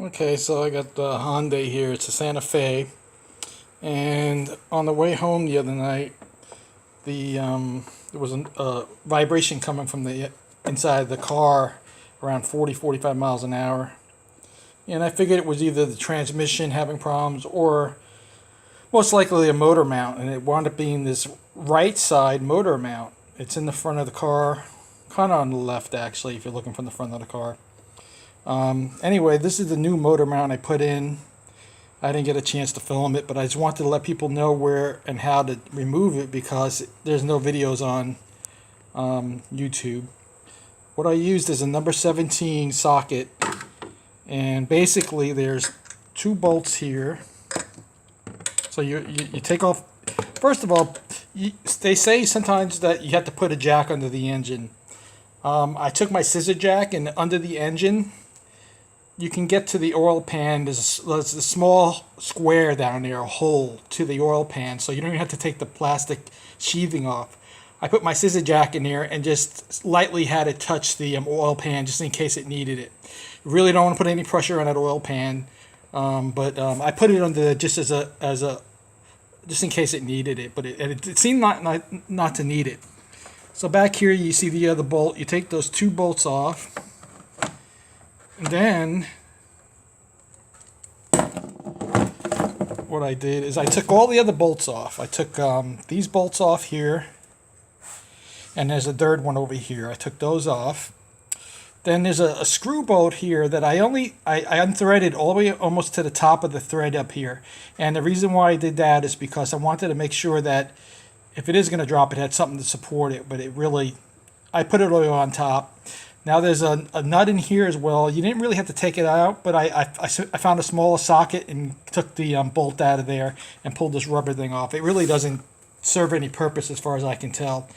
Okay, so I got the Hyundai here. It's a Santa Fe, and on the way home the other night, there was a vibration coming from the inside of the car around 40-45 miles an hour, and I figured it was either the transmission having problems or most likely a motor mount, and it wound up being this right side motor mount. It's in the front of the car, kind of on the left actually, if you're looking from the front of the car. Anyway, this is the new motor mount I put in. I didn't get a chance to film it, but I just wanted to let people know where and how to remove it because there's no videos on YouTube. What I used is a number 17 socket, and basically there's two bolts here. So you take off, first of all, they say sometimes that you have to put a jack under the engine. I took my scissor jack, and under the engine you can get to the oil pan. There's a small square down there, a hole to the oil pan, so you don't even have to take the plastic sheathing off. I put my scissor jack in there and just lightly had it touch the oil pan just in case it needed it. You really don't want to put any pressure on that oil pan, but I put it under just just in case it needed it, but it seemed not to need it. So back here you see the other bolt. You take those two bolts off. And then what I did is I took all the other bolts off. I took these bolts off here, and there's a third one over here. I took those off. Then there's a screw bolt here that I unthreaded all the way almost to the top of the thread up here. And the reason why I did that is because I wanted to make sure that if it is going to drop, it had something to support it. But I put it all on top. Now there's a nut in here as well. You didn't really have to take it out, but I found a smaller socket and took the bolt out of there and pulled this rubber thing off. It really doesn't serve any purpose as far as I can tell.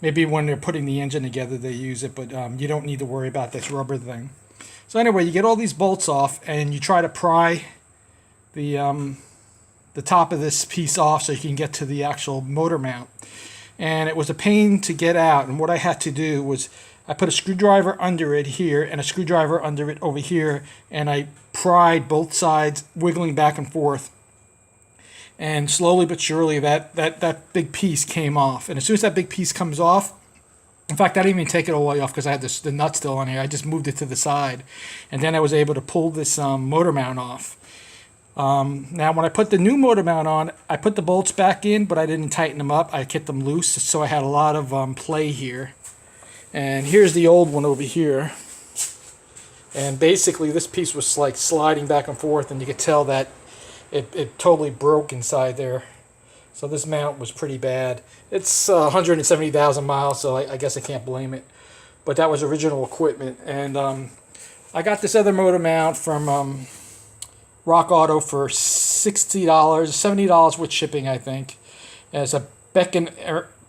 Maybe when they're putting the engine together they use it, but you don't need to worry about this rubber thing. So anyway, you get all these bolts off and you try to pry the top of this piece off so you can get to the actual motor mount. And it was a pain to get out, and what I had to do was I put a screwdriver under it here and a screwdriver under it over here, and I pried both sides, wiggling back and forth. And slowly but surely that big piece came off. And as soon as that big piece comes off, in fact, I didn't even take it all the way off because I had the nut still on here. I just moved it to the side. And then I was able to pull this motor mount off. Now when I put the new motor mount on, I put the bolts back in, but I didn't tighten them up. I kept them loose, so I had a lot of play here. And here's the old one over here. And basically this piece was like sliding back and forth, and you could tell that it totally broke inside there. So this mount was pretty bad. It's 170,000 miles, so I guess I can't blame it. But that was original equipment. And I got this other motor mount from Rock Auto for $60, $70 with shipping, I think. And it's a Beck &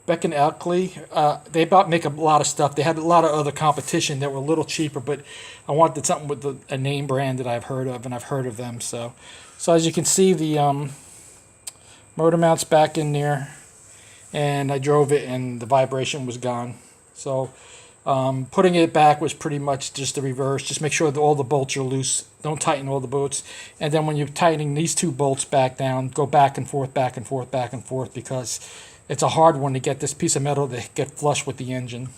Ilkley. They make a lot of stuff. They had a lot of other competition that were a little cheaper, but I wanted something with a name brand that I've heard of, and I've heard of them. So as you can see, the motor mount's back in there, and I drove it, and the vibration was gone. So putting it back was pretty much just the reverse. Just make sure that all the bolts are loose. Don't tighten all the bolts. And then when you're tightening these two bolts back down, go back and forth, back and forth, back and forth, because it's a hard one to get this piece of metal to get flush with the engine.